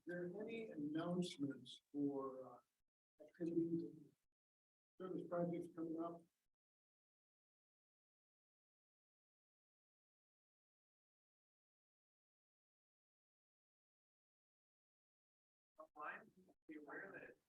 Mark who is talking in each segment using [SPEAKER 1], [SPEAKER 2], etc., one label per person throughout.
[SPEAKER 1] there any announcements for activities and service projects coming up?
[SPEAKER 2] Be aware that it's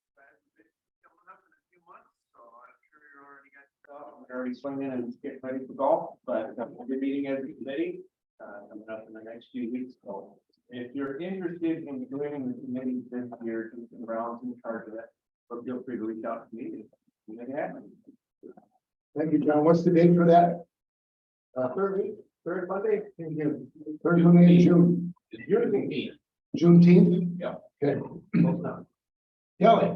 [SPEAKER 2] coming up in a few months, so I'm sure you're already got stuff. We're already swinging and getting ready for golf, but we'll be meeting as a committee coming up in the next few weeks. So if you're interested in joining the committee this year, Jason Brown's in charge of it, so feel free to reach out to me. Make it happen.
[SPEAKER 1] Thank you, John. What's the date for that?
[SPEAKER 2] Third Monday in June.
[SPEAKER 1] Third Monday in June. Juneteenth?
[SPEAKER 2] Yeah.
[SPEAKER 1] Okay. Kelly.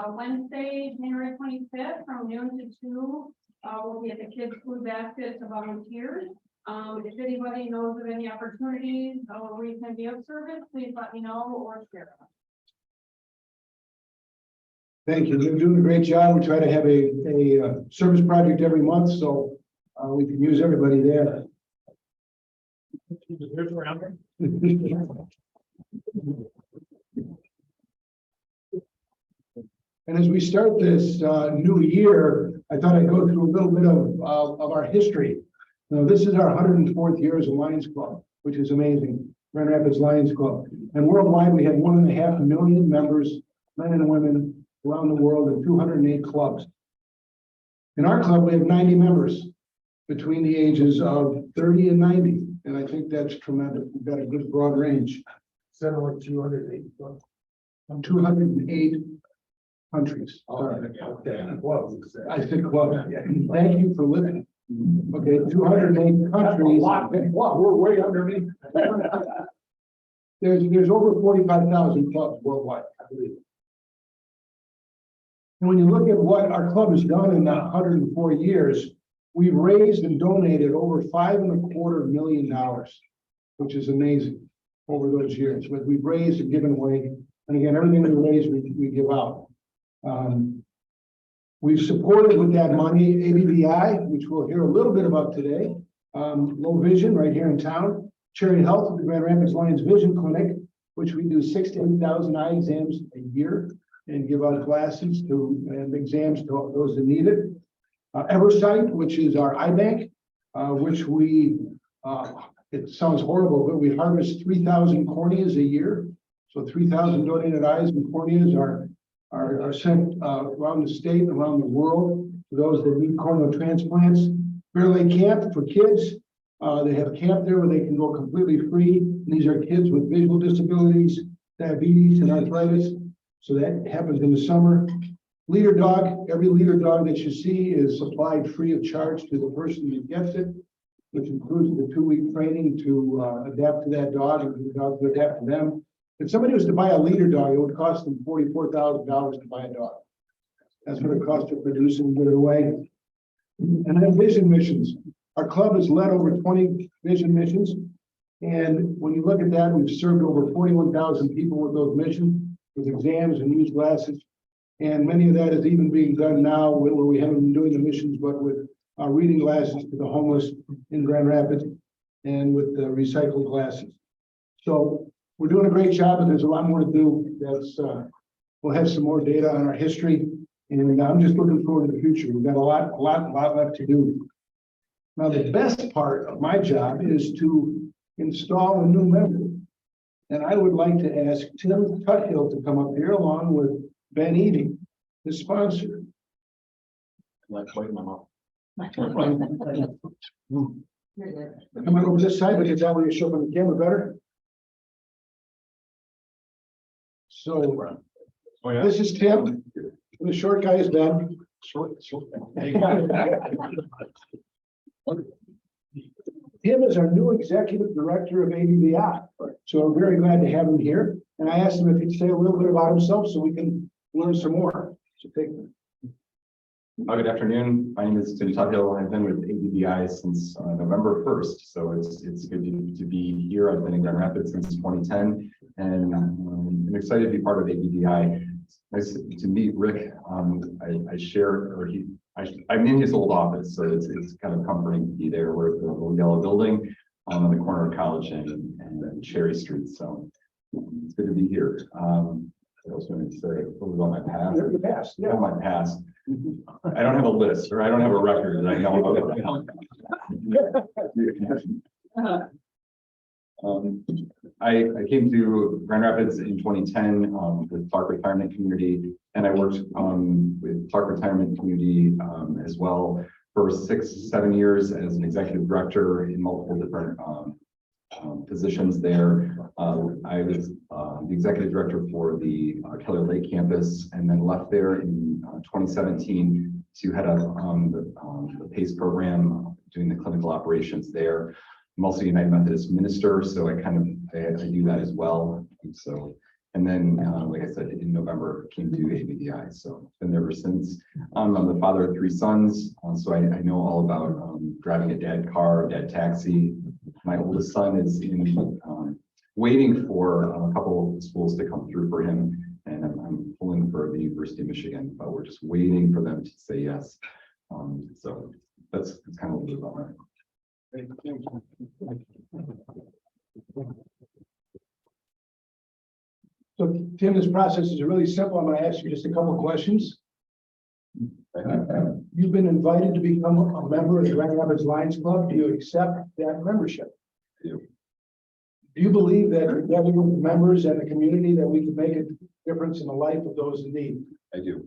[SPEAKER 3] Wednesday, January 25th, from noon to 2, we'll be at the Kids Food Basket to volunteers. If anybody knows of any opportunities or we can be of service, please let me know or share.
[SPEAKER 1] Thank you. You're doing a great job. We try to have a service project every month, so we can use everybody there. And as we start this new year, I thought I'd go through a little bit of our history. Now, this is our 104th year as a Lions Club, which is amazing. Grand Rapids Lions Club. And worldwide, we have 1.5 million members, men and women around the world in 208 clubs. In our club, we have 90 members between the ages of 30 and 90. And I think that's tremendous. We've got a good broad range. 208 clubs. 208 countries. Sorry.
[SPEAKER 2] Okay.
[SPEAKER 1] I said club. Thank you for listening. Okay, 208 countries. Wow, we're way underneath. There's over 45,000 clubs worldwide, I believe. And when you look at what our club has done in the 104 years, we've raised and donated over $5.25 million, which is amazing over those years. But we've raised and given away, and again, everything we raise, we give out. We've supported with that money ABBI, which we'll hear a little bit about today. Low Vision right here in town. Charity Health with the Grand Rapids Lions Vision Clinic, which we do 6,000 to 8,000 eye exams a year and give out glasses and exams to those that need it. Eversight, which is our eye bank, which we, it sounds horrible, but we harvest 3,000 corneas a year. So 3,000 donated eyes and corneas are sent around the state, around the world, to those that need corneal transplants. Bear Lake Camp for kids. They have a camp there where they can go completely free. And these are kids with visual disabilities, diabetes, and arthritis. So that happens in the summer. Leader dog, every leader dog that you see is supplied free of charge to the person that gets it, which includes the 2-week training to adapt to that dog and the dog to adapt to them. If somebody was to buy a leader dog, it would cost them $44,000 to buy a dog. That's what it costs to produce and give it away. And then vision missions. Our club has led over 20 vision missions. And when you look at that, we've served over 41,000 people with those missions, with exams and used glasses. And many of that is even being done now where we haven't been doing the missions, but with reading glasses to the homeless in Grand Rapids and with the recycled glasses. So we're doing a great job, and there's a lot more to do. We'll have some more data on our history, and I'm just looking forward to the future. We've got a lot left to do. Now, the best part of my job is to install a new member, and I would like to ask Tim Tuthill to come up here along with Ben Eading, the sponsor.
[SPEAKER 2] Like wait, my mom.
[SPEAKER 1] Come on over this side, because that way you show up on the camera better. So this is Tim, and the short guy is Ben. Tim is our new executive director of ABBI. So we're very glad to have him here. And I asked him if he'd say a little bit about himself so we can learn some more. So take it.
[SPEAKER 4] Good afternoon. My name is Tim Tuthill. I've been with ABBI since November 1st. So it's good to be here. I've been in Grand Rapids since 2010, and I'm excited to be part of ABBI. Nice to meet Rick. I share, or I'm in his old office, so it's kind of comforting to be there. We're at the little yellow building on the corner of College and Cherry Street. So It's good to be here. What else do I need to say? A little about my past.
[SPEAKER 1] Your past,
[SPEAKER 4] Oh, my past. I don't have a list, or I don't have a record that I know about. I came to Grand Rapids in 2010 with Clark Retirement Community, and I worked with Clark Retirement Community as well for 6-7 years as an executive director in multiple different positions there. I was the executive director for the Keller Lake campus, and then left there in 2017 to head up the PACE program, doing the clinical operations there. I'm also a United Methodist minister, so I do that as well. And then, like I said, in November came to ABDI, so been there ever since. I'm the father of 3 sons, so I know all about driving a dad car, dad taxi. My oldest son is waiting for a couple of schools to come through for him, and I'm pulling for the University of Michigan, but we're just waiting for them to say yes. So that's kind of a little bit about
[SPEAKER 1] So Tim, this process is really simple. I'm going to ask you just a couple of questions. You've been invited to become a member of the Grand Rapids Lions Club. Do you accept that membership?
[SPEAKER 4] I do.
[SPEAKER 1] Do you believe that together with the members and the community that we can make a difference in the life of those in need?
[SPEAKER 4] I do.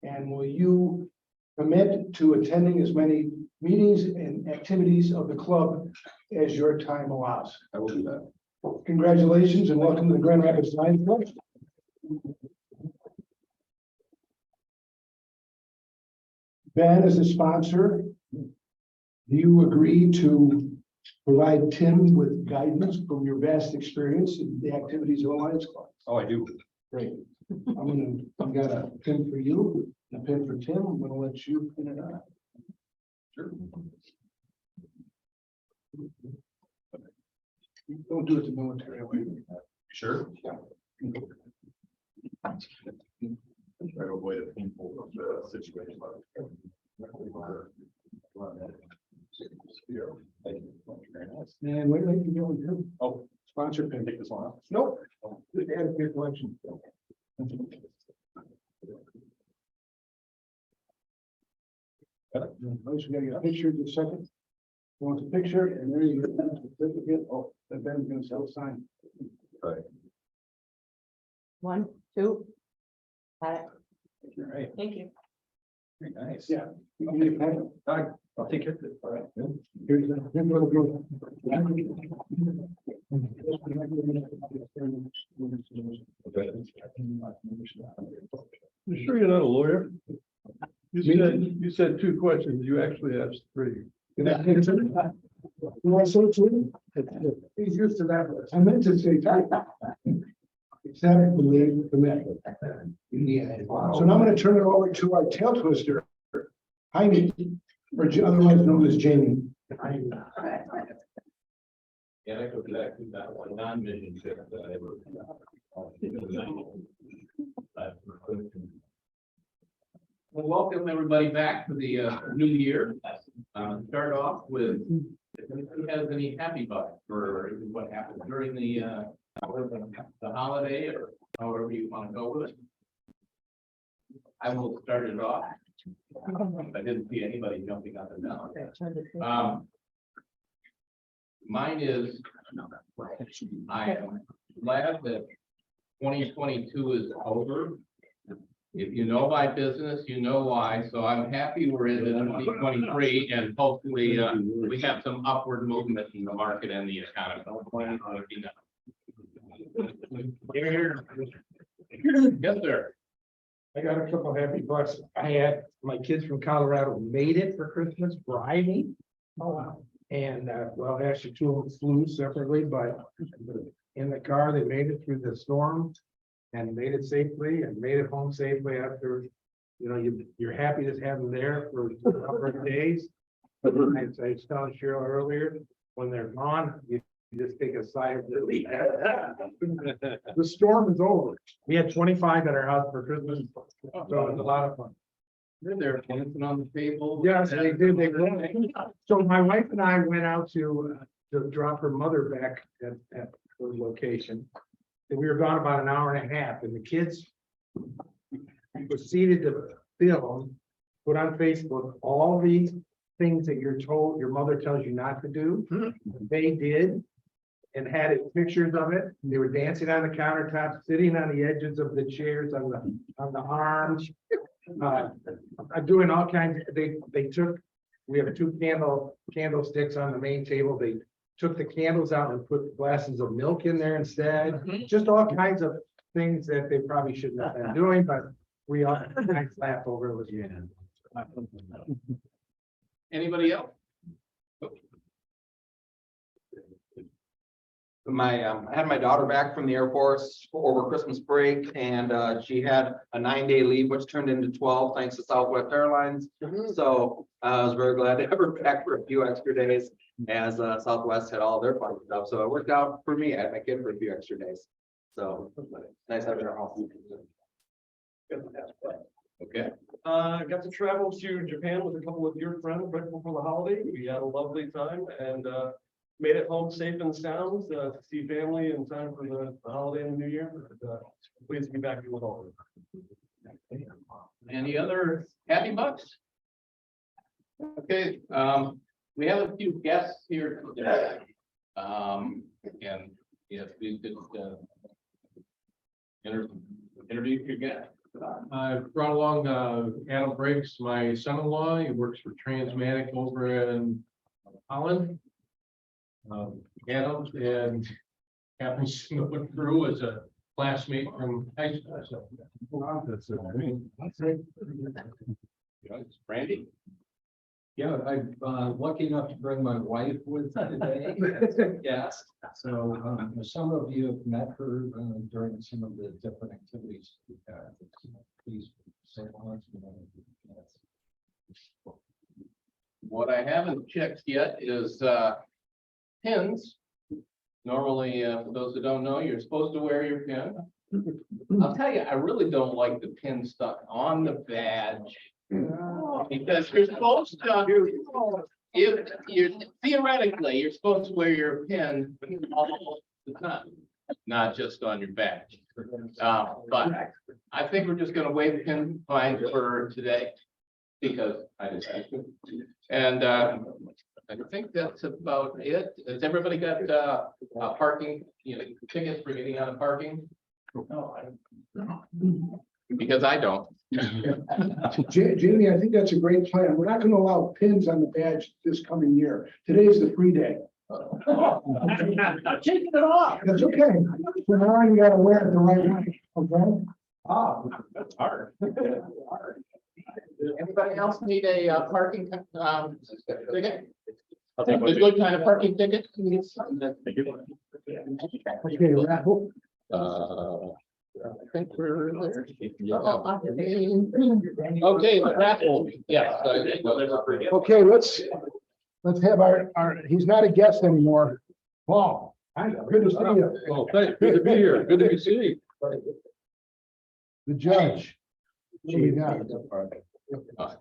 [SPEAKER 1] And will you commit to attending as many meetings and activities of the club as your time allows?
[SPEAKER 4] I will do that.
[SPEAKER 1] Congratulations and welcome to the Grand Rapids Lions Club. Ben, as a sponsor, do you agree to provide Tim with guidance from your vast experience in the activities of the Lions Club?
[SPEAKER 4] Oh, I do.
[SPEAKER 1] Great. I've got a pin for you, and a pin for Tim. I'm gonna let you pin it on.
[SPEAKER 4] Sure.
[SPEAKER 1] Don't do it the military way.
[SPEAKER 4] Sure.
[SPEAKER 1] Yeah.
[SPEAKER 4] Try to avoid a painful situation. Thank you. Very nice.
[SPEAKER 1] And wait, you going to?
[SPEAKER 4] Oh,
[SPEAKER 1] Sponsor pin.
[SPEAKER 4] take this one off.
[SPEAKER 1] Nope. Good to add to your collection. Nice, we gotta get a picture in a second. Want the picture, and there you go, certificate. Oh, that Ben's gonna sell a sign.
[SPEAKER 4] Right.
[SPEAKER 5] 1, 2. Got it.
[SPEAKER 4] All right.
[SPEAKER 5] Thank you.
[SPEAKER 4] Very nice.
[SPEAKER 1] Yeah. You can get a pen.
[SPEAKER 4] I'll take care of it. All right.
[SPEAKER 1] Here's the. here's what we'll
[SPEAKER 6] You sure you're not a lawyer? You said 2 questions. You actually asked 3.
[SPEAKER 1] do. You want to say it to him? He's used to that. I meant to say. Accept, believe, commit. So now I'm going to turn it over to our tail twister, Jaime, or otherwise known as Jamie.
[SPEAKER 6] Yeah, I go back to that one non-mission trip that I ever.
[SPEAKER 2] Well, welcome everybody back to the new year. Start off with, if anybody has any happy bucks for what happened during the holiday, or however you want to go with it. I will start it off. I didn't see anybody jumping up and down. Mine is, I am glad that 2022 is over. If you know my business, you know why. So I'm happy we're in 2023, and hopefully we have some upward movement in the market and the economy. Yes, sir.
[SPEAKER 7] I got a couple happy bucks. I had my kids from Colorado made it for Christmas driving. Oh, wow. And well, actually 2 of them flew separately, but in the car, they made it through the storm and made it safely and made it home safely after, you know, you're happy to have them there for a number of days. But I was telling Cheryl earlier, when they're gone, you just take a sigh of relief. The storm is over. We had 25 at our house for Christmas, so it was a lot of fun.
[SPEAKER 2] They're there dancing on the table.
[SPEAKER 7] Yes, they did. They went. So my wife and I went out to drop her mother back at her location. And we were gone about an hour and a half, and the kids proceeded to film, put on Facebook all these things that you're told, your mother tells you not to do. They did. And had it, pictures of it. They were dancing on the countertops, sitting on the edges of the chairs, on the arms. Doing all kinds, they took, we have two candlesticks on the main table. They took the candles out and put glasses of milk in there instead. Just all kinds of things that they probably shouldn't have been doing, but we all nice laugh over it. Was
[SPEAKER 2] Anybody else?
[SPEAKER 8] I had my daughter back from the Air Force over Christmas break, and she had a 9-day leave, which turned into 12 thanks to Southwest Airlines. So I was very glad to have her back for a few extra days as Southwest had all their fun stuff. So it worked out for me. I had my kid for a few extra days. So nice having her home.
[SPEAKER 2] Okay.
[SPEAKER 6] Got to travel to Japan with a couple of dear friends right before the holiday. We had a lovely time and made it home safe and sound to see family in time for the holiday and the new year. Pleased to be back with all of them.
[SPEAKER 2] Any other happy bucks? Okay, we have a few guests here today. And if we could introduce your guest.
[SPEAKER 9] I brought along Adam Briggs, my son-in-law. He works for Transmatic over in Holland. Adam and happens to know through as a classmate from high school. So that's
[SPEAKER 2] Randy?
[SPEAKER 10] Yeah, I'm lucky enough to bring my wife with today. Yes, so some of you have met her during some of the different activities we've had. Please say hello to them.
[SPEAKER 2] What I haven't checked yet is pins. Normally, for those who don't know, you're supposed to wear your pin. I'll tell you, I really don't like the pin stuck on the badge. Because you're supposed to, if you're theoretically, you're supposed to wear your pin all the time, not just on your badge. But I think we're just gonna waive pin fines for today because I decided to. And I think that's about it. Has everybody got parking, tickets for getting out of parking? Because I don't.
[SPEAKER 1] Jamie, I think that's a great plan. We're not gonna allow pins on the badge this coming year. Today's the free day.
[SPEAKER 2] Taking it off.
[SPEAKER 1] That's okay. So now you gotta wear it the right way, okay?
[SPEAKER 2] That's hard. Anybody else need a parking ticket? A good kind of parking ticket?
[SPEAKER 1] Okay, Raffle.
[SPEAKER 2] I think we're there. Okay, the raffle, yes.
[SPEAKER 1] Okay, let's have our, he's not a guest anymore. Paul, good to see you.
[SPEAKER 6] Oh, thanks. Good to be here. Good to be seen.
[SPEAKER 1] The judge. What do we got?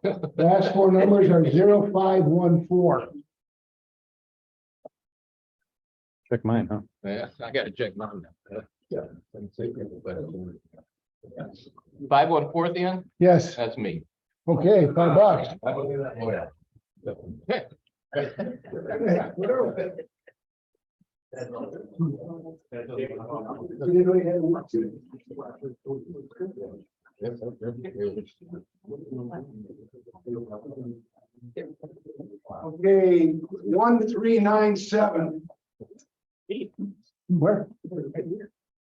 [SPEAKER 1] The last four numbers are 0514.
[SPEAKER 4] Check mine, huh?
[SPEAKER 2] Yeah, I gotta check mine. 514th, Ian?
[SPEAKER 1] Yes,
[SPEAKER 2] That's me.
[SPEAKER 1] okay, $5. Okay, 1397. Where?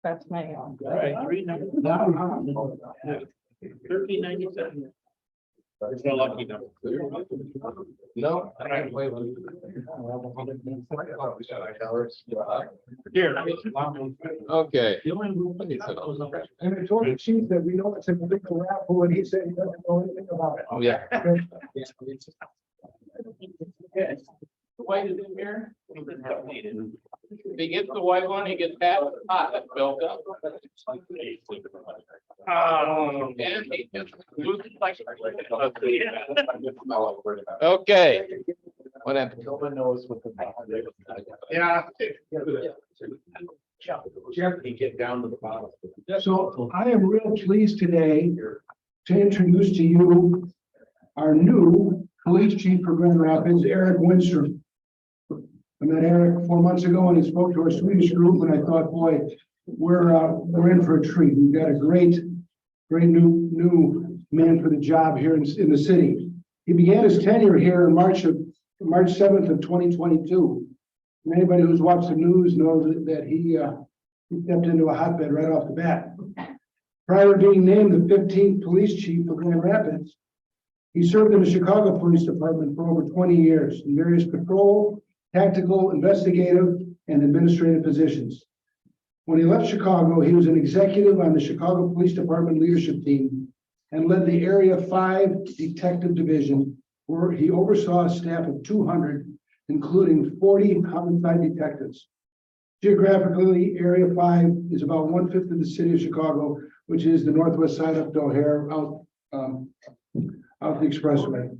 [SPEAKER 5] That's my.
[SPEAKER 2] All right, 1397. There's no lucky number. No. All right, wait. Here. Okay.
[SPEAKER 1] And I told the chief that we know it's a big raffle, and he said he doesn't know anything about it.
[SPEAKER 2] Oh, yeah. Yes. The white is in here. If he gets the white one, he gets half the pot that's built up. And he just loses like. Okay. What happened?
[SPEAKER 10] No one knows what the.
[SPEAKER 2] Yeah.
[SPEAKER 6] Jeff, you get down to the bottom.
[SPEAKER 1] So I am real pleased today to introduce to you our new police chief for Grand Rapids, Eric Winstrom. I met Eric 4 months ago and he spoke to our Swedish group and I thought, boy, we're in for a treat. We've got a great new man for the job here in the city. He began his tenure here in March 7th of 2022. And anybody who's watched the news knows that he stepped into a hotbed right off the bat. Prior to being named the 15th police chief of Grand Rapids, he served in the Chicago Police Department for over 20 years in various patrol, tactical, investigative, and administrative positions. When he left Chicago, he was an executive on the Chicago Police Department leadership team and led the Area 5 Detective Division, where he oversaw a staff of 200, including 40 homicide detectives. Geographically, Area 5 is about 1/5 of the city of Chicago, which is the northwest side up to O'Hare, out the expressway.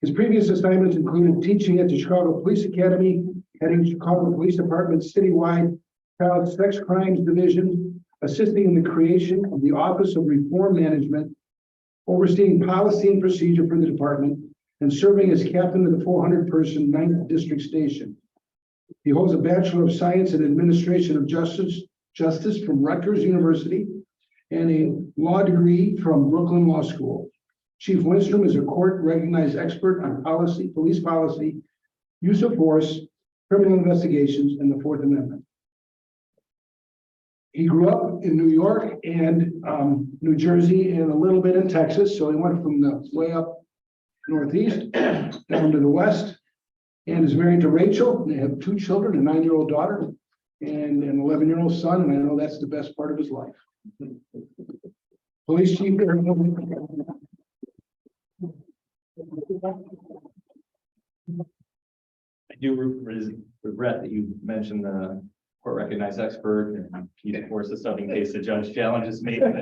[SPEAKER 1] His previous assignments included teaching at the Chicago Police Academy, heading Chicago Police Department's citywide Child Sex Crimes Division, assisting in the creation of the Office of Reform Management, overseeing policy and procedure for the department, and serving as captain of the 400-person 9th District Station. He holds a Bachelor of Science in Administration of Justice from Rutgers University and a law degree from Brooklyn Law School. Chief Winstrom is a court-recognized expert on police policy, use of force, criminal investigations, and the Fourth Amendment. He grew up in New York and New Jersey and a little bit in Texas, so he went from the way up northeast down to the west, and is married to Rachel. They have 2 children, a 9-year-old daughter and an 11-year-old son, and I know that's the best part of his life. Police Chief Eric.
[SPEAKER 11] I do regret that you mentioned the court recognized expert and he of course is something in case the judge challenges me. But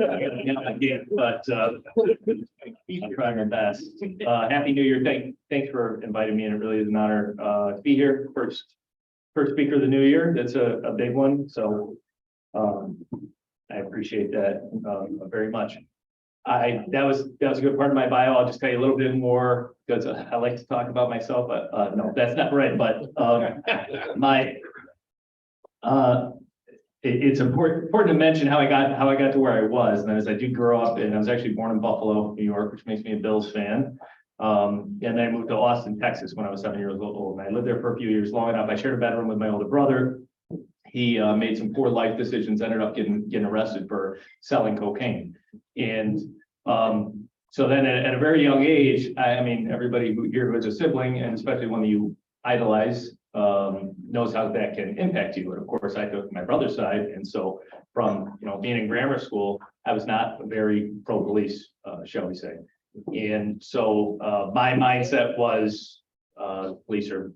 [SPEAKER 11] I'm trying my best. Happy New Year. Thanks for inviting me and it really is an honor to be here. First speaker of the new year. That's a big one. So I appreciate that very much. That was a good part of my bio. I'll just tell you a little bit more because I like to talk about myself, but no, that's not right. But it's important to mention how I got to where I was. And as I did grow up, and I was actually born in Buffalo, New York, which makes me a Bills fan. And then I moved to Austin, Texas when I was 7 years old. And I lived there for a few years, long enough. I shared a bedroom with my older brother. He made some poor life decisions, ended up getting arrested for selling cocaine. And so then at a very young age, I mean, everybody here who has a sibling, and especially one that you idolize, knows how that can impact you. And of course, I took my brother's side. And so from, being in grammar school, I was not very pro-police, shall we say. And so my mindset was police are,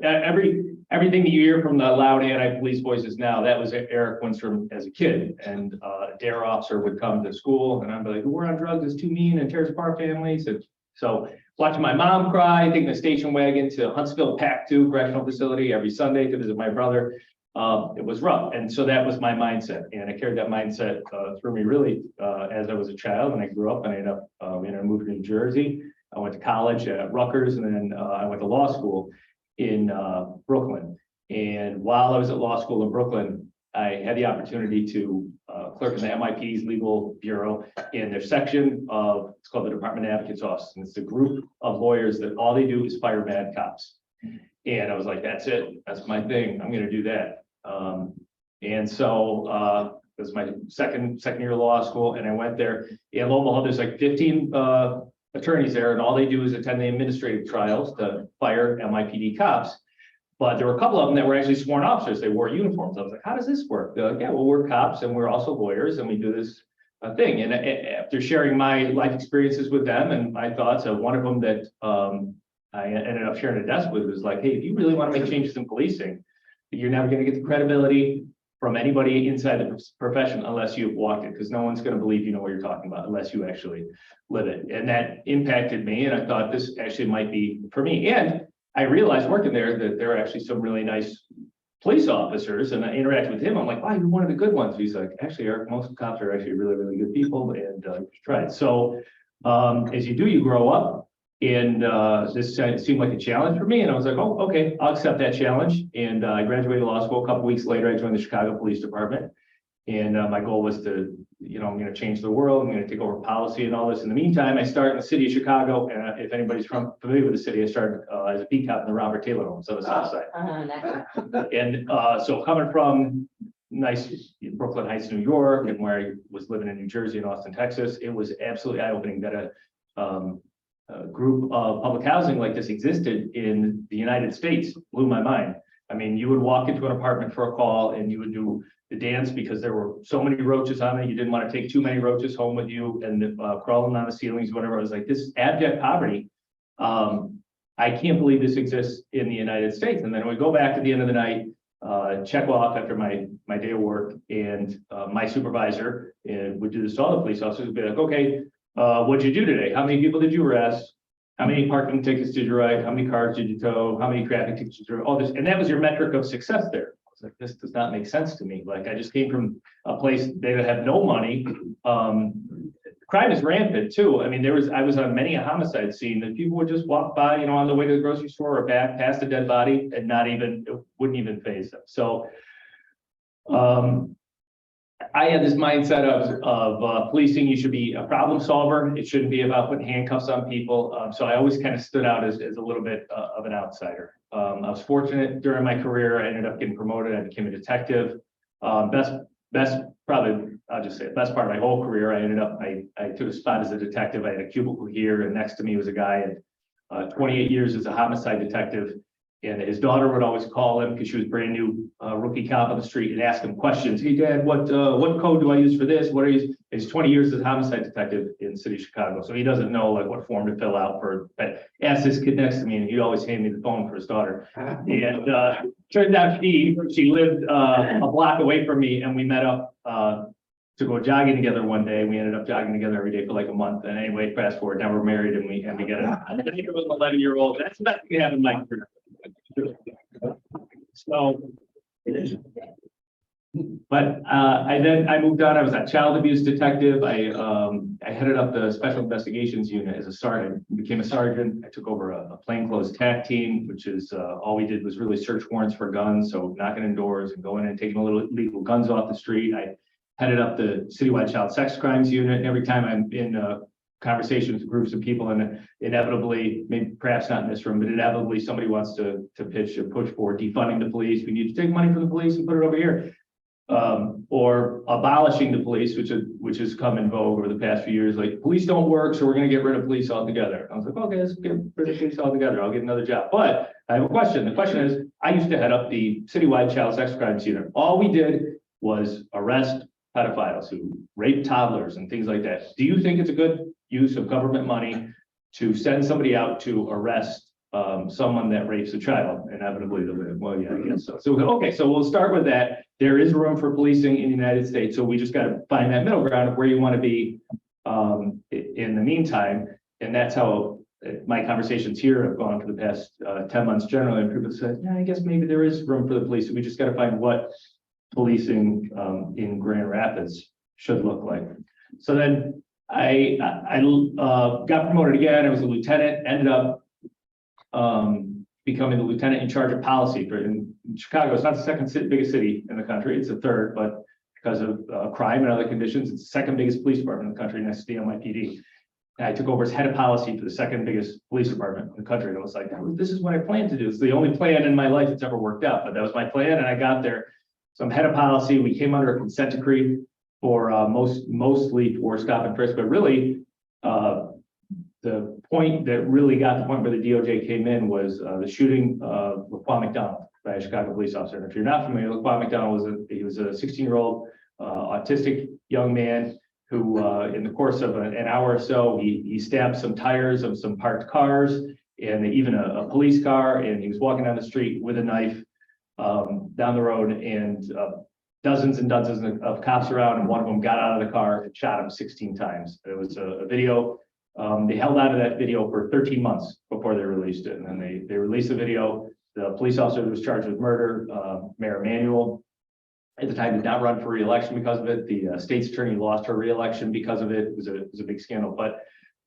[SPEAKER 11] everything that you hear from the loud anti-police voices now, that was Eric Winstrom as a kid. And a DARE officer would come to school and I'd be like, the war on drugs is too mean and tears apart families. And so watching my mom cry, taking the station wagon to Huntsville PAC 2 correctional facility every Sunday to visit my brother, it was rough. And so that was my mindset. And I carried that mindset through me really as I was a child. And I grew up and I ended up, I moved to New Jersey. I went to college at Rutgers, and then I went to law school in Brooklyn. And while I was at law school in Brooklyn, I had the opportunity to clerk in the MIP's legal bureau in their section of, it's called the Department of Advocates Office. And it's a group of lawyers that all they do is fire bad cops. And I was like, that's it. That's my thing. I'm going to do that. And so it was my second year of law school, and I went there. And lo and behold, there's like 15 attorneys there, and all they do is attend the administrative trials to fire MIPD cops. But there were a couple of them that were actually sworn officers. They wore uniforms. I was like, how does this work? They're like, yeah, well, we're cops and we're also lawyers and we do this thing. And after sharing my life experiences with them and my thoughts, one of them that I ended up sharing a desk with was like, hey, if you really want to make changes in policing, you're never going to get the credibility from anybody inside the profession unless you've walked it, because no one's going to believe you know what you're talking about unless you actually live it. And that impacted me. And I thought this actually might be for me. And I realized working there that there are actually some really nice police officers and I interacted with him. I'm like, wow, you're one of the good ones. He's like, actually, Eric, most cops are actually really, really good people and you should try it. So as you do, you grow up. And this seemed like a challenge for me. And I was like, oh, okay, I'll accept that challenge. And I graduated law school. A couple weeks later, I joined the Chicago Police Department. And my goal was to, I'm going to change the world. I'm going to take over policy and all this. In the meantime, I started in the city of Chicago. And if anybody's familiar with the city, I started as a beat cop in the Robert Taylor homes on the south side. And so coming from nice Brooklyn Heights, New York, and where I was living in New Jersey and Austin, Texas, it was absolutely eye-opening that a group of public housing like this existed in the United States. Blew my mind. I mean, you would walk into an apartment for a call and you would do the dance because there were so many roaches on it. You didn't want to take too many roaches home with you and crawling on the ceilings, whatever. I was like, this abject poverty. I can't believe this exists in the United States. And then we go back at the end of the night, check off after my day of work, and my supervisor would do this to all the police officers. Would be like, okay, what'd you do today? How many people did you arrest? How many parking tickets did you write? How many cars did you tow? How many traffic tickets did you write? All this, and that was your metric of success there. I was like, this does not make sense to me. Like, I just came from a place they have no money. Crime is rampant too. I mean, I was on many a homicide scene that people would just walk by, on the way to the grocery store or back past a dead body and it wouldn't even faze them. So, I had this mindset of policing. You should be a problem solver. It shouldn't be about putting handcuffs on people. So I always kind of stood out as a little bit of an outsider. I was fortunate during my career. I ended up getting promoted. I became a detective. Probably, I'll just say best part of my whole career. I took a spot as a detective. I had a cubicle here, and next to me was a guy at 28 years as a homicide detective. And his daughter would always call him because she was brand new rookie cop on the street and ask him questions. Hey, Dad, what code do I use for this? What are you? He's 20 years as a homicide detective in the city of Chicago. So he doesn't know like what form to fill out for, but ask this kid next to me and he'd always hand me the phone for his daughter. And turned out she lived a block away from me, and we met up to go jogging together one day. We ended up jogging together every day for like a month. And anyway, fast forward, now we're married and we get an 11-year-old. That's the best thing to have in my career. So, but I moved on. I was a child abuse detective. I headed up the special investigations unit as a sergeant. Became a sergeant. I took over a plainclothes TAC team, which is all we did was really search warrants for guns. So knocking in doors and going in and taking illegal guns off the street. I headed up the citywide child sex crimes unit. And every time I'm in conversations with groups of people, and inevitably, maybe perhaps not in this room, but inevitably somebody wants to pitch or push for defunding the police. We need to take money from the police and put it over here. Or abolishing the police, which has come in vogue over the past few years. Like, police don't work, so we're going to get rid of police altogether. I was like, okay, let's get rid of police altogether. I'll get another job. But I have a question. The question is, I used to head up the citywide child sex crimes unit. All we did was arrest pedophiles who rape toddlers and things like that. Do you think it's a good use of government money to send somebody out to arrest someone that rapes a child? Inevitably, well, yeah, I guess so. So, okay, so we'll start with that. There is room for policing in the United States. So we just got to find that middle ground of where you want to be in the meantime. And that's how my conversations here have gone for the past 10 months generally. And people say, yeah, I guess maybe there is room for the police. We just got to find what policing in Grand Rapids should look like. So then I got promoted again. I was a lieutenant, ended up becoming the lieutenant in charge of policy in Chicago. It's not the second biggest city in the country. It's the third, but because of crime and other conditions, it's the second biggest police department in the country next to the NYPD. And I took over as head of policy for the second biggest police department in the country. And I was like, this is what I planned to do. It's the only plan in my life that's ever worked out, but that was my plan. And I got there. So I'm head of policy. We came under a consent decree for mostly for stop and frisk, but really the point that really got the point where the DOJ came in was the shooting of LaQuan McDonald by a Chicago police officer. And if you're not familiar, LaQuan McDonald was a 16-year-old autistic young man who, in the course of an hour or so, he stabbed some tires of some parked cars and even a police car. And he was walking down the street with a knife down the road, and dozens and dozens of cops around, and one of them got out of the car and shot him 16 times. It was a video. They held on to that video for 13 months before they released it. And then they released the video. The police officer who was charged with murder, Mayor Emanuel, at the time did not run for re-election because of it. The state's attorney lost her re-election because of it. It was a big scandal. But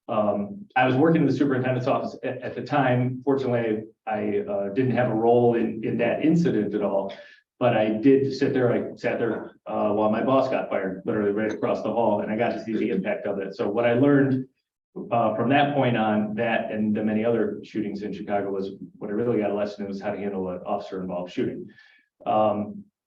[SPEAKER 11] I was working in the superintendent's office at the time. Fortunately, I didn't have a role in that incident at all. But I did sit there. I sat there while my boss got fired, literally right across the hall, and I got to see the impact of it. So what I learned from that point on, that and the many other shootings in Chicago, was what I really got a lesson in was how to handle an officer-involved shooting.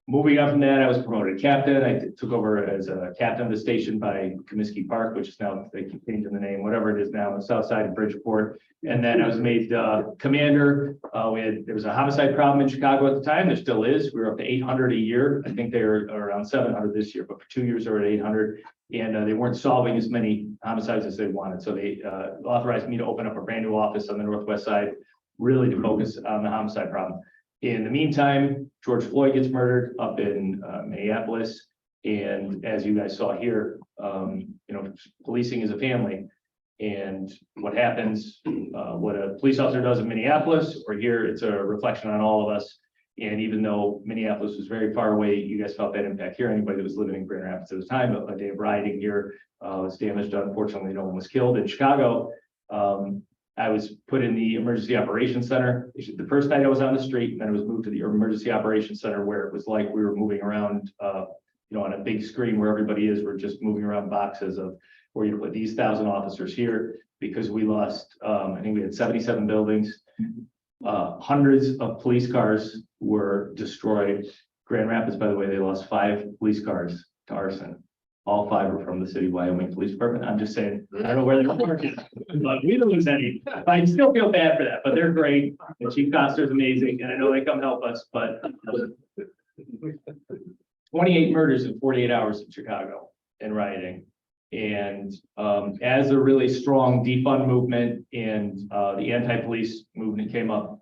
[SPEAKER 11] Moving on from that, I was promoted captain. I took over as a captain of the station by Comiskey Park, which is now, they keep changing the name, whatever it is now, on the south side of Bridgeport. And then I was made commander. There was a homicide problem in Chicago at the time. There still is. We were up to 800 a year. I think they're around 700 this year, but for 2 years they were at 800. And they weren't solving as many homicides as they wanted. So they authorized me to open up a brand new office on the northwest side, really to focus on the homicide problem. In the meantime, George Floyd gets murdered up in Minneapolis. And as you guys saw here, policing is a family. And what happens, what a police officer does in Minneapolis or here, it's a reflection on all of us. And even though Minneapolis was very far away, you guys felt that impact here. Anybody that was living in Grand Rapids at the time, a day of rioting here was damaged. Unfortunately, no one was killed. In Chicago, I was put in the emergency operations center. The first night I was on the street, and then I was moved to the emergency operations center, where it was like we were moving around, on a big screen where everybody is. We're just moving around boxes of where you put these 1,000 officers here, because we lost, I think we had 77 buildings. Hundreds of police cars were destroyed. Grand Rapids, by the way, they lost 5 police cars to arson. All 5 are from the city of Wyoming Police Department. I'm just saying, I don't know where they're working, but we don't lose any. I still feel bad for that, but they're great. The Chief Coster's amazing, and I know they come help us, but 28 murders in 48 hours in Chicago and rioting. And as a really strong defund movement and the anti-police movement came up,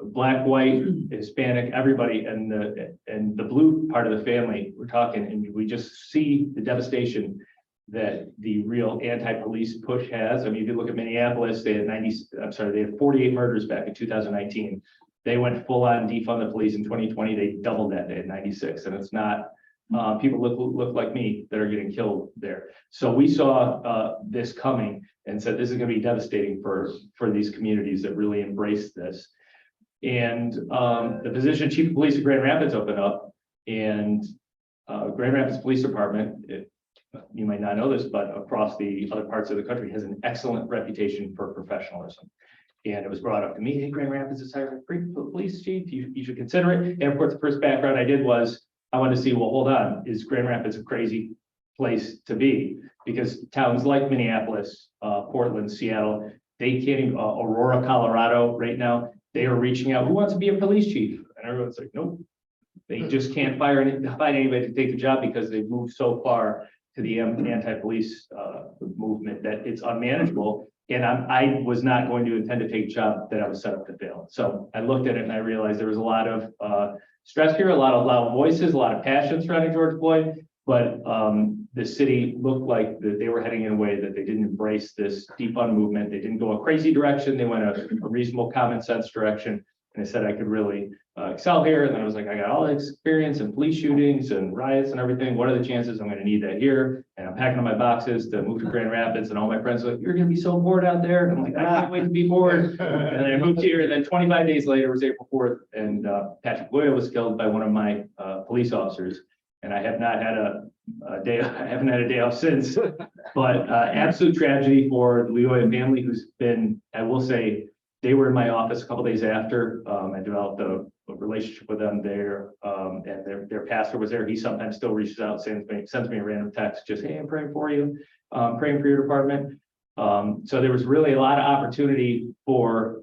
[SPEAKER 11] Black, white, Hispanic, everybody, and the blue part of the family, we're talking, and we just see the devastation that the real anti-police push has. I mean, if you look at Minneapolis, they had 48 murders back in 2019. They went full on defund the police in 2020. They doubled that. They had 96, and it's not people look like me that are getting killed there. So we saw this coming and said this is going to be devastating for these communities that really embrace this. And the position of Chief of Police of Grand Rapids opened up, and Grand Rapids Police Department, you might not know this, but across the other parts of the country, has an excellent reputation for professionalism. And it was brought up to me, hey, Grand Rapids is hiring a police chief, you should consider it. And of course, the first background I did was, I wanted to see, well, hold on, is Grand Rapids a crazy place to be? Because towns like Minneapolis, Portland, Seattle, they can't even, Aurora, Colorado, right now, they are reaching out, who wants to be a police chief? And everyone's like, nope. They just can't find anybody to take the job because they've moved so far to the anti-police movement that it's unmanageable. And I was not going to intend to take a job that I was set up to fail. So I looked at it and I realized there was a lot of stress here, a lot of loud voices, a lot of passion surrounding George Floyd, but the city looked like they were heading in a way that they didn't embrace this defund movement. They didn't go a crazy direction. They went a reasonable common sense direction. And they said I could really excel here. And then I was like, I got all the experience in police shootings and riots and everything. What are the chances I'm going to need that here? And I'm packing up my boxes to move to Grand Rapids. And all my friends are like, you're going to be so bored out there. And I'm like, I can't wait to be bored. And then I moved here. And then 25 days later was April 4th. And Patrick Boyle was killed by one of my police officers. And I have not had a day. I haven't had a day off since. But absolute tragedy for the Leoya family, who's been, I will say, they were in my office a couple days after. I developed a relationship with them there, and their pastor was there. He sometimes still reaches out, sends me a random text, just, hey, I'm praying for you, praying for your department. So there was really a lot of opportunity for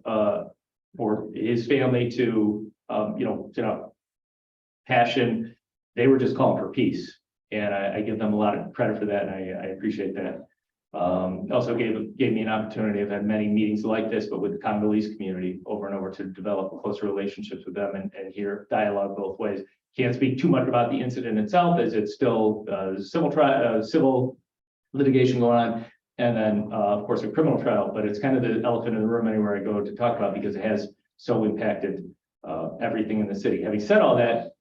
[SPEAKER 11] his family to, passion. They were just calling for peace, and I give them a lot of credit for that, and I appreciate that. Also gave me an opportunity. I've had many meetings like this, but with the Congolese community over and over, to develop closer relationships with them and hear dialogue both ways. Can't speak too much about the incident itself, as it's still civil litigation going on, and then of course a criminal trial. But it's kind of the elephant in the room anywhere I go to talk about, because it has so impacted everything in the city. Having said all that,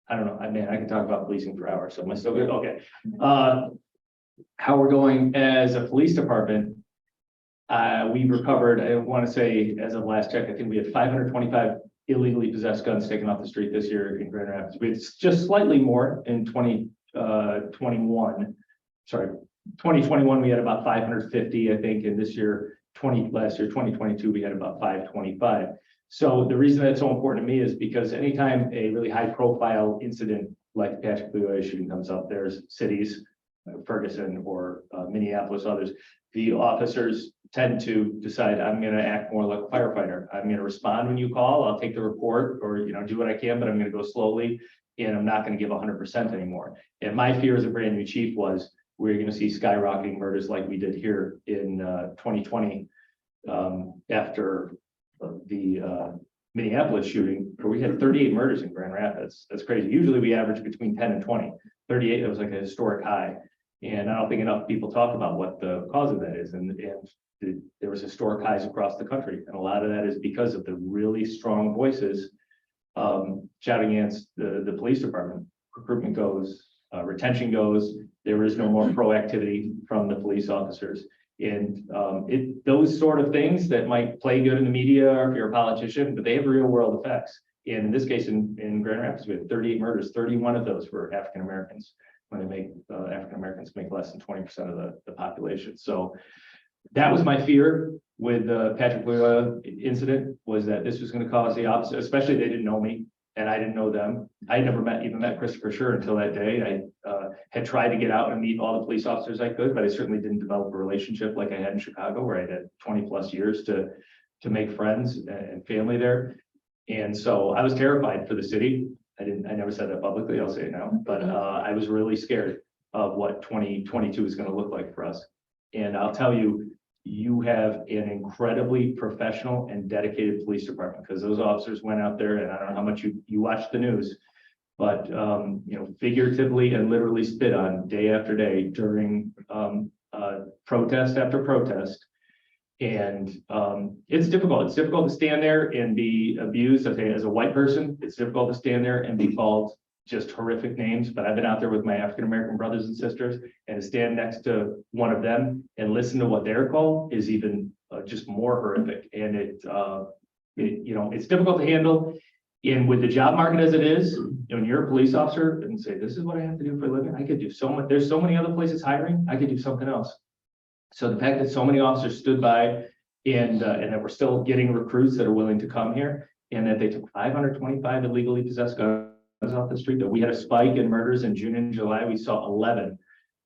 [SPEAKER 11] I don't know, I mean, I can talk about policing for hours, so am I still good? Okay. How we're going as a police department, we've recovered, I want to say, as of last check, I think we had 525 illegally possessed guns taken off the street this year in Grand Rapids. It's just slightly more in 2021. Sorry, 2021, we had about 550, I think, and this year, last year, 2022, we had about 525. So the reason that's so important to me is because anytime a really high profile incident like the Patrick Leroy shooting comes up, there's cities, Ferguson or Minneapolis, others, the officers tend to decide, I'm going to act more like a firefighter. I'm going to respond when you call. I'll take the report or, do what I can, but I'm going to go slowly and I'm not going to give 100% anymore. And my fear as a brand new chief was we're going to see skyrocketing murders like we did here in 2020 after the Minneapolis shooting, where we had 38 murders in Grand Rapids. That's crazy. Usually we average between 10 and 20. 38, it was like a historic high. And I don't think enough people talk about what the cause of that is. And there was historic highs across the country. And a lot of that is because of the really strong voices shouting against the police department. Recruitment goes, retention goes, there is no more proactivity from the police officers. And those sort of things that might play good in the media or if you're a politician, but they have real world effects. And in this case, in Grand Rapids, we had 38 murders, 31 of those were African Americans. When they make African Americans make less than 20% of the population. So that was my fear with the Patrick Leroy incident, was that this was going to cause the opposite, especially they didn't know me and I didn't know them. I never even met Christopher Scher until that day. I had tried to get out and meet all the police officers I could, but I certainly didn't develop a relationship like I had in Chicago, where I had 20 plus years to make friends and family there. And so I was terrified for the city. I never said that publicly, I'll say it now, but I was really scared of what 2022 is going to look like for us. And I'll tell you, you have an incredibly professional and dedicated police department, because those officers went out there, and I don't know how much you watch the news, but figuratively and literally spit on day after day during protest after protest. And it's difficult. It's difficult to stand there and be abused as a white person. It's difficult to stand there and be called just horrific names. But I've been out there with my African-American brothers and sisters, and to stand next to one of them and listen to what they're called is even just more horrific. And it's difficult to handle. And with the job market as it is, when you're a police officer and say, this is what I have to do for a living, I could do so much. There's so many other places hiring, I could do something else. So the fact that so many officers stood by and that we're still getting recruits that are willing to come here, and that they took 525 illegally possessed guns off the street, that we had a spike in murders in June and July, we saw 11,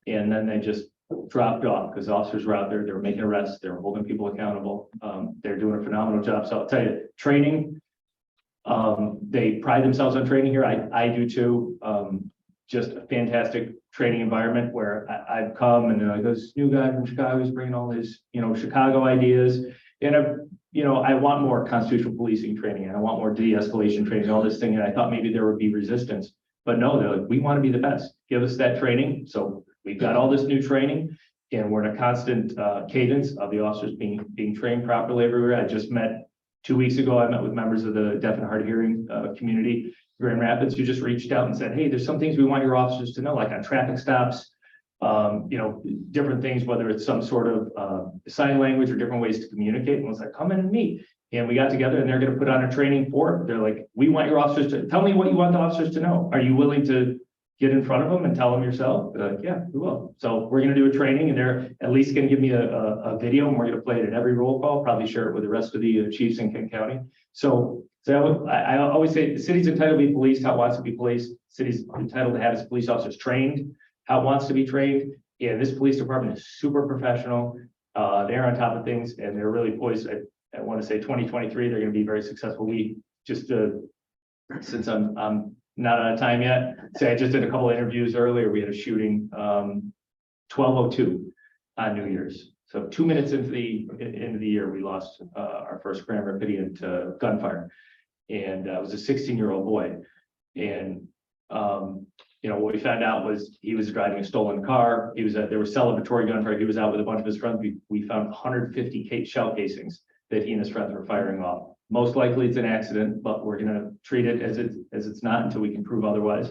[SPEAKER 11] and then they just dropped off because officers were out there, they were making arrests, they were holding people accountable. They're doing a phenomenal job. So I'll tell you, training, they pride themselves on training here. I do too. Just a fantastic training environment where I've come and they're like, this new guy from Chicago is bringing all his, Chicago ideas. And I want more constitutional policing training, and I want more de-escalation training, all this thing. And I thought maybe there would be resistance, but no, they're like, we want to be the best. Give us that training. So we've got all this new training, and we're in a constant cadence of the officers being trained properly everywhere. I just met 2 weeks ago, I met with members of the deaf and hard hearing community, Grand Rapids, who just reached out and said, hey, there's some things we want your officers to know, like on traffic stops, different things, whether it's some sort of sign language or different ways to communicate. And I was like, come in and meet. And we got together, and they're going to put on a training for it. They're like, we want your officers to tell me what you want the officers to know. Are you willing to get in front of them and tell them yourself? They're like, yeah, we will. So we're going to do a training, and they're at least going to give me a video, and we're going to play it at every roll call, probably share it with the rest of the chiefs in Kent County. So I always say the city's entitled to be policed how it wants to be policed. City's entitled to have its police officers trained how it wants to be trained. And this police department is super professional. They're on top of things, and they're really poised. I want to say 2023, they're going to be very successful. We just, since I'm not out of time yet, say I just did a couple of interviews earlier. We had a shooting 12:02 on New Year's. So 2 minutes into the year, we lost our first Grand Rapidian to gunfire, and it was a 16-year-old boy. And what we found out was he was driving a stolen car. There was celebratory gunfire. He was out with a bunch of his friends. We found 150 shell casings that he and his friends were firing off Most likely it's an accident, but we're gonna treat it as it's not until we can prove otherwise.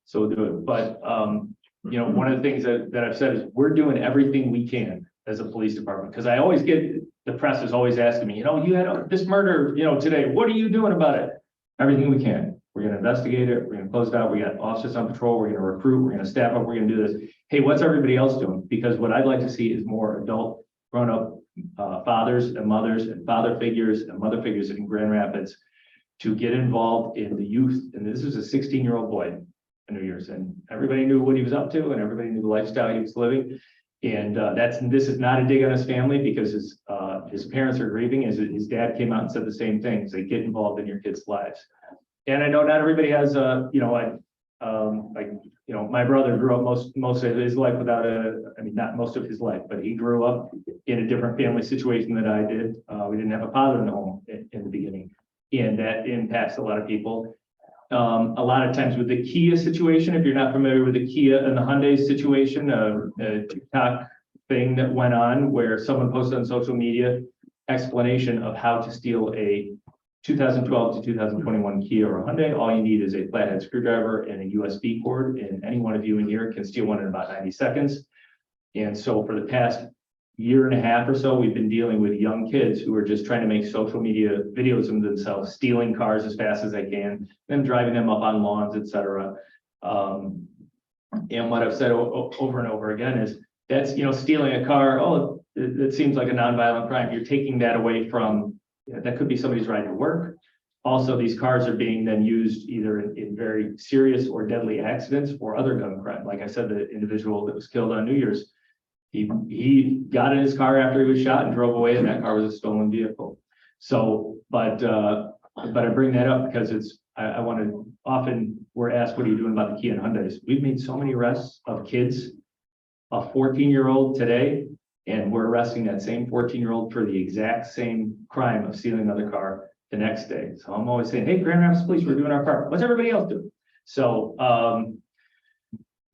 [SPEAKER 11] So we'll do it. But, you know, one of the things that I've said is we're doing everything we can as a police department. Cause I always get, the press is always asking me, you know, you had this murder, you know, today, what are you doing about it? Everything we can. We're gonna investigate it. We're gonna close it out. We got officers on patrol. We're gonna recruit. We're gonna staff up. We're gonna do this. Hey, what's everybody else doing? Because what I'd like to see is more adult, grown-up fathers and mothers and father figures and mother figures in Grand Rapids to get involved in the youth. And this is a 16-year-old boy in New Year's, and everybody knew what he was up to, and everybody knew the lifestyle he was living. And this is not a dig on his family, because his parents are grieving. His dad came out and said the same thing. Say, get involved in your kids' lives. And I know not everybody has my brother grew up most of his life without not most of his life, but he grew up in a different family situation than I did. We didn't have a father in the home in the beginning, and that impacts a lot of people. A lot of times with the Kia situation, if you're not familiar with the Kia and the Hyundai situation, a TikTok thing that went on where someone posted on social media explanation of how to steal a 2012 to 2021 Kia or Hyundai. All you need is a flathead screwdriver and a USB cord, and any one of you in here can steal one in about 90 seconds. And so for the past year and a half or so, we've been dealing with young kids who are just trying to make social media videos of themselves, stealing cars as fast as they can, then driving them up on lawns, etc. And what I've said over and over again is that's, you know, stealing a car. Oh, it seems like a nonviolent crime. You're taking that away from, that could be somebody's riding to work. Also, these cars are being then used either in very serious or deadly accidents or other gun crime. Like I said, the individual that was killed on New Year's, he got in his car after he was shot and drove away, and that car was a stolen vehicle. So, but I bring that up because I want to, often we're asked, what are you doing about the Kia and Hyundais? We've made so many arrests of kids, a 14-year-old today, and we're arresting that same 14-year-old for the exact same crime of stealing another car the next day. So I'm always saying, hey, Grand Rapids Police, we're doing our part. What's everybody else doing? So,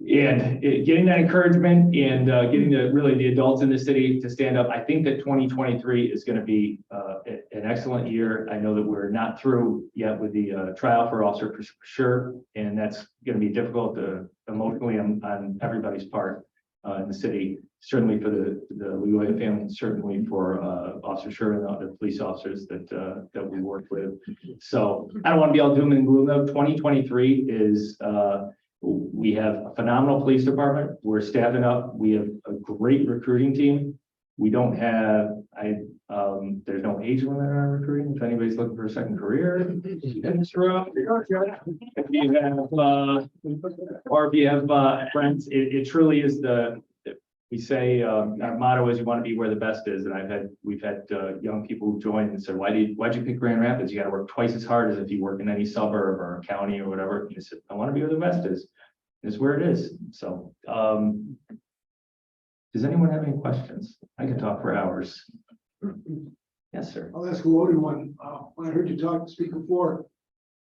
[SPEAKER 11] getting that encouragement and getting the adults in the city to stand up. I think that 2023 is going to be an excellent year. I know that we're not through yet with the trial for officer for sure, and that's going to be difficult emotionally on everybody's part in the city. Certainly for the Lugoya family, and certainly for Officer Sherman and the police officers that we work with. So I don't want to be all doom and gloom though. 2023 is we have a phenomenal police department. We're staffing up. We have a great recruiting team. We don't have, there's no age limit on our recruiting. If anybody's looking for a second career, if you have friends, it truly is we say our motto is you want to be where the best is. And we've had young people who join and said, why'd you pick Grand Rapids? You got to work twice as hard as if you work in any suburb or county or whatever. And I said, I want to be where the best is. It's where it is. So does anyone have any questions? I could talk for hours. Yes, sir.
[SPEAKER 1] I'll ask a loaded one. When I heard you speak before,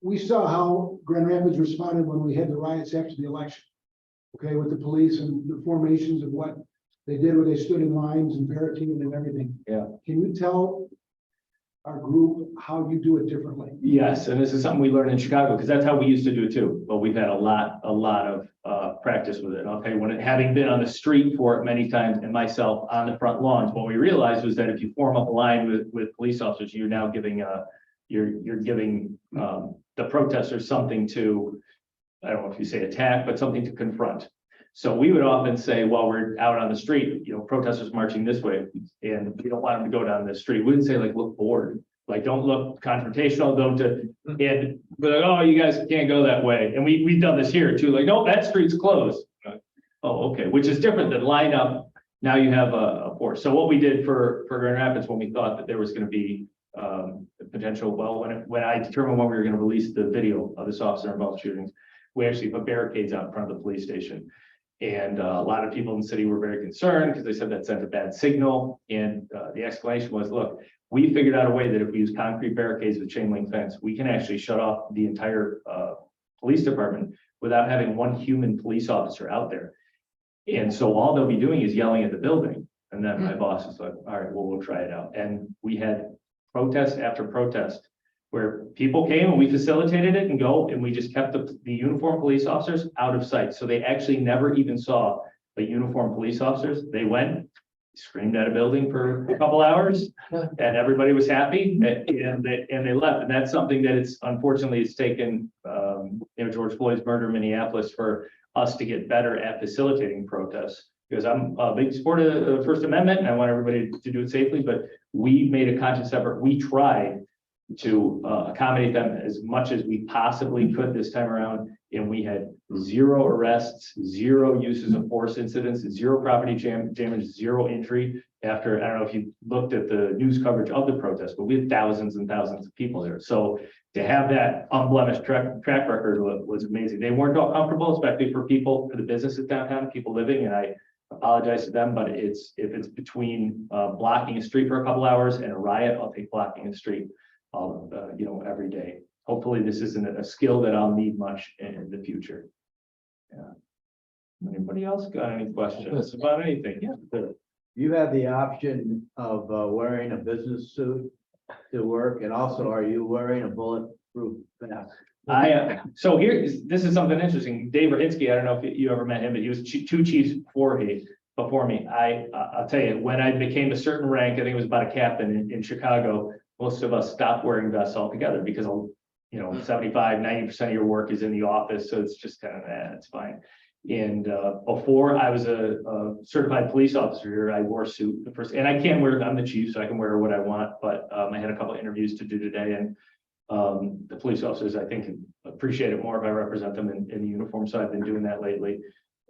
[SPEAKER 1] we saw how Grand Rapids responded when we had the riots after the election. Okay, with the police and the formations of what they did, where they stood in lines and barricaded and everything.
[SPEAKER 11] Yeah.
[SPEAKER 1] Can you tell our group how you do it differently?
[SPEAKER 11] Yes, and this is something we learned in Chicago because that's how we used to do it too. But we've had a lot of practice with it. And I'll tell you, having been on the street for it many times and myself on the front lawns, what we realized was that if you form up a line with police officers, you're now giving you're giving the protesters something to, I don't know if you say attack, but something to confront. So we would often say, while we're out on the street, you know, protesters marching this way, and we don't want them to go down this street. We wouldn't say like, look bored, like don't look confrontational, and be like, oh, you guys can't go that way. And we've done this here too, like, no, that street's closed. Oh, okay, which is different than line up. Now you have a force. So what we did for Grand Rapids when we thought that there was going to be potential, well, when I determined when we were going to release the video of this officer involved shootings, we actually put barricades out in front of the police station. And a lot of people in the city were very concerned because they said that sent a bad signal. And the explanation was, look, we figured out a way that if we use concrete barricades with chain link fence, we can actually shut off the entire police department without having one human police officer out there. And so all they'll be doing is yelling at the building. And then my boss is like, all right, well, we'll try it out. And we had protest after protest where people came and we facilitated it and go, and we just kept the uniformed police officers out of sight. So they actually never even saw the uniformed police officers. They went, screamed at a building for a couple hours, and everybody was happy, and they left. And that's something that unfortunately it's taken, George Floyd's murder in Minneapolis for us to get better at facilitating protests. Because I'm a big supporter of the First Amendment and I want everybody to do it safely, but we made a conscious effort. We tried to accommodate them as much as we possibly could this time around. And we had 0 arrests, 0 uses of force incidents, 0 property damage, 0 injury. After, I don't know if you looked at the news coverage of the protest, but we had thousands and thousands of people there. So to have that unblemished track record was amazing. They weren't all comfortable, especially for the businesses downtown, people living, and I apologize to them, but if it's between blocking a street for a couple hours and a riot, I'll take blocking a street, every day. Hopefully this isn't a skill that I'll need much in the future. Yeah. Anybody else got any questions about anything? Yeah.
[SPEAKER 12] You have the option of wearing a business suit to work, and also are you wearing a bulletproof vest?
[SPEAKER 11] So this is something interesting. Dave Rahinsky, I don't know if you ever met him, but he was 2 chiefs before me. I'll tell you, when I became a certain rank, I think it was about a captain in Chicago, most of us stopped wearing vests altogether because 75-90% of your work is in the office, so it's just kind of it's fine. And before I was a certified police officer here, I wore a suit the first, and I can wear. I'm the chief, so I can wear what I want. But I had a couple of interviews to do today, and the police officers, I think, appreciate it more if I represent them in uniform. So I've been doing that lately.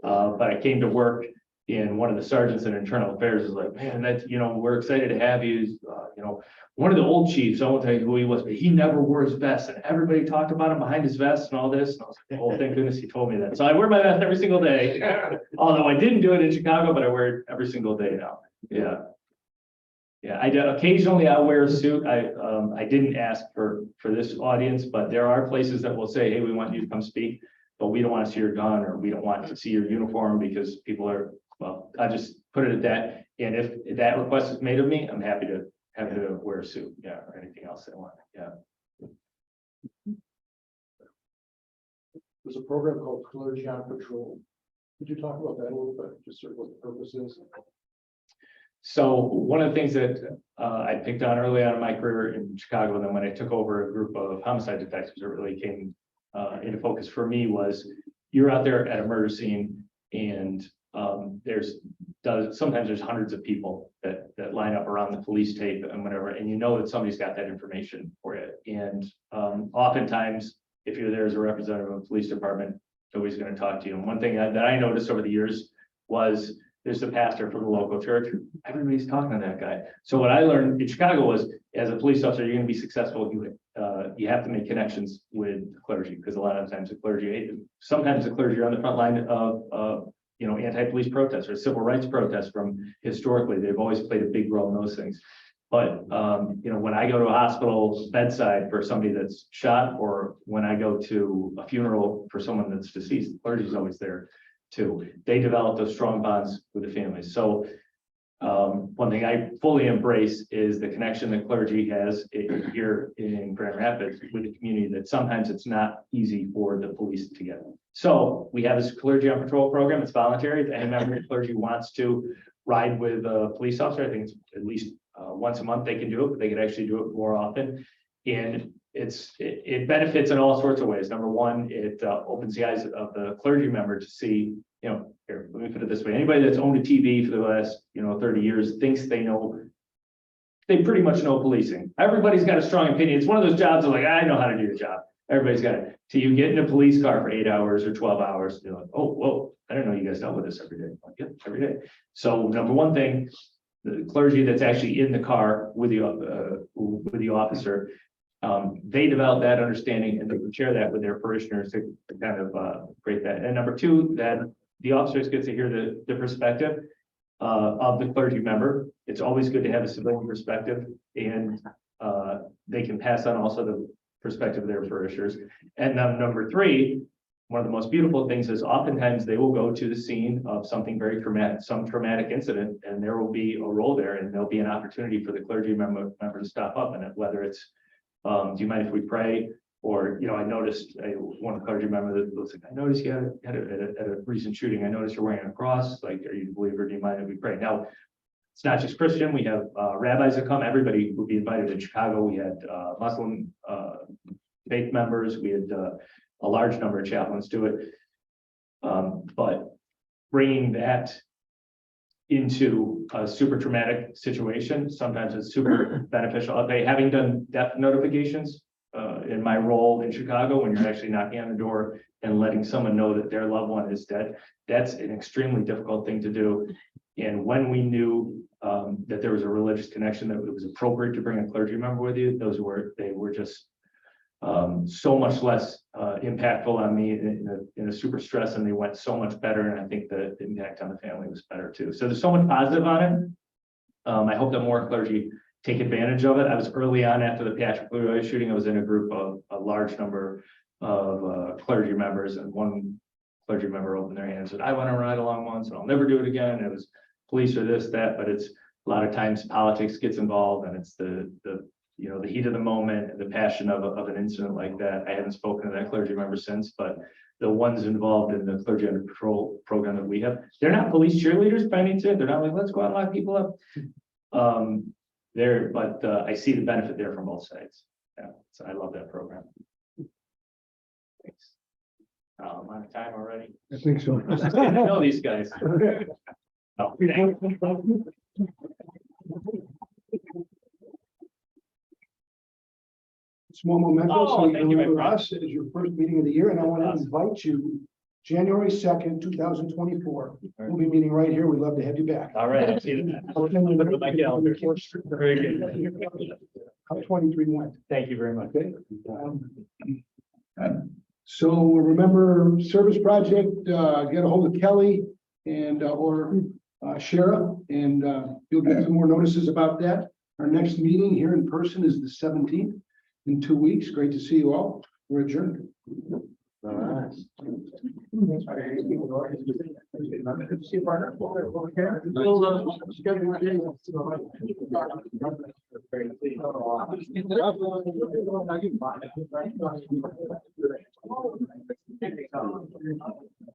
[SPEAKER 11] But I came to work, and one of the sergeants in internal affairs is like, man, we're excited to have you. One of the old chiefs, I won't tell you who he was, but he never wore his vest, and everybody talked about him behind his vest and all this. And I was like, oh, thank goodness he told me that. So I wear my vest every single day, although I didn't do it in Chicago, but I wear it every single day now. Yeah. Yeah, I do. Occasionally I'll wear a suit. I didn't ask for this audience, but there are places that will say, hey, we want you to come speak, but we don't want to see your gun, or we don't want to see your uniform, because people are, well, I just put it at that. And if that request is made of me, I'm happy to wear a suit, yeah, or anything else they want, yeah.
[SPEAKER 6] There's a program called Clergy on Patrol. Could you talk about that a little bit, just sort of what the purpose is?
[SPEAKER 11] So one of the things that I picked on early on in my career in Chicago, and then when I took over a group of homicide detectives, it really came into focus for me was, you're out there at a murder scene, and sometimes there's hundreds of people that line up around the police tape and whatever, and that somebody's got that information for you. And oftentimes, if you're there as a representative of a police department, nobody's going to talk to you. And one thing that I noticed over the years was, there's the pastor from the local church. Everybody's talking to that guy. So what I learned in Chicago was, as a police officer, you're going to be successful. You have to make connections with the clergy, because a lot of times sometimes the clergy are on the front line of anti-police protests or civil rights protests. From historically, they've always played a big role in those things. But when I go to a hospital bedside for somebody that's shot, or when I go to a funeral for someone that's deceased, the clergy is always there too. They develop those strong bonds with the families. So one thing I fully embrace is the connection that clergy has here in Grand Rapids with the community, that sometimes it's not easy for the police to get. So we have this Clergy on Patrol program. It's voluntary. If any member of the clergy wants to ride with a police officer, I think it's at least once a month they can do it, but they can actually do it more often. And it benefits in all sorts of ways. Number one, it opens the eyes of the clergy member to see, here, let me put it this way. Anybody that's owned a TV for the last, 30 years thinks they pretty much know policing. Everybody's got a strong opinion. It's one of those jobs of like, I know how to do the job. Everybody's got it. Till you get in a police car for 8 hours or 12 hours, you're like, oh, whoa, I don't know you guys dealt with this every day. Like, yeah, every day. So number one thing, the clergy that's actually in the car with the officer, they develop that understanding, and they can share that with their parishioners to kind of create that. And number two, that the officers get to hear the perspective of the clergy member. It's always good to have a civilian perspective, and they can pass on also the perspective of their parishioners. And then number three, one of the most beautiful things is oftentimes they will go to the scene of something very traumatic, some traumatic incident, and there will be a role there, and there'll be an opportunity for the clergy member to stop up, and whether it's Do you mind if we pray? Or, I noticed one clergy member that was like, I noticed you had at a recent shooting, I noticed you're wearing a cross, like, are you a believer? Do you mind if we pray? Now, it's not just Christian, we have rabbis that come, everybody would be invited in Chicago. We had Muslim faith members, we had a large number of chaplains do it. But bringing that into a super traumatic situation, sometimes it's super beneficial. Having done death notifications in my role in Chicago, when you're actually knocking on the door and letting someone know that their loved one is dead, that's an extremely difficult thing to do. And when we knew that there was a religious connection, that it was appropriate to bring a clergy member with you, they were just so much less impactful on me in a super stress, and they went so much better. And I think the impact on the family was better too. So there's so much positive on it. I hope that more clergy take advantage of it. I was early on after the Patrick Leroy shooting. I was in a group of a large number of clergy members, and one clergy member opened their hand and said, I went to ride along once and I'll never do it again. It was police or this, that, but it's a lot of times politics gets involved, and it's the heat of the moment and the passion of an incident like that. I haven't spoken to that clergy member since, but the ones involved in the clergy under patrol program that we have, they're not police cheerleaders by any chance. They're not like, let's go out and lock people up. I see the benefit there from both sides. Yeah, so I love that program. Thanks. I'm out of time already.
[SPEAKER 1] I think so.
[SPEAKER 11] I was just getting to know these guys. Oh,
[SPEAKER 1] Small memento.
[SPEAKER 11] Oh,
[SPEAKER 1] So you
[SPEAKER 11] thank you, my
[SPEAKER 1] remember
[SPEAKER 11] friend.
[SPEAKER 1] us as your first meeting of the year, and I want to invite you, January 2nd, 2024. We'll be meeting right here. We'd love to have you back.
[SPEAKER 11] All right, I'll see you then. I'll look at my calendar. Very good.
[SPEAKER 1] How 23 went.
[SPEAKER 11] Thank you very much.
[SPEAKER 1] Okay. So remember Service Project, get a hold of Kelly and or Shara, and you'll get some more notices about that. Our next meeting here in person is the 17th in 2 weeks. Great to see you all. We're adjourned.
[SPEAKER 12] All right.
[SPEAKER 1] Thank you.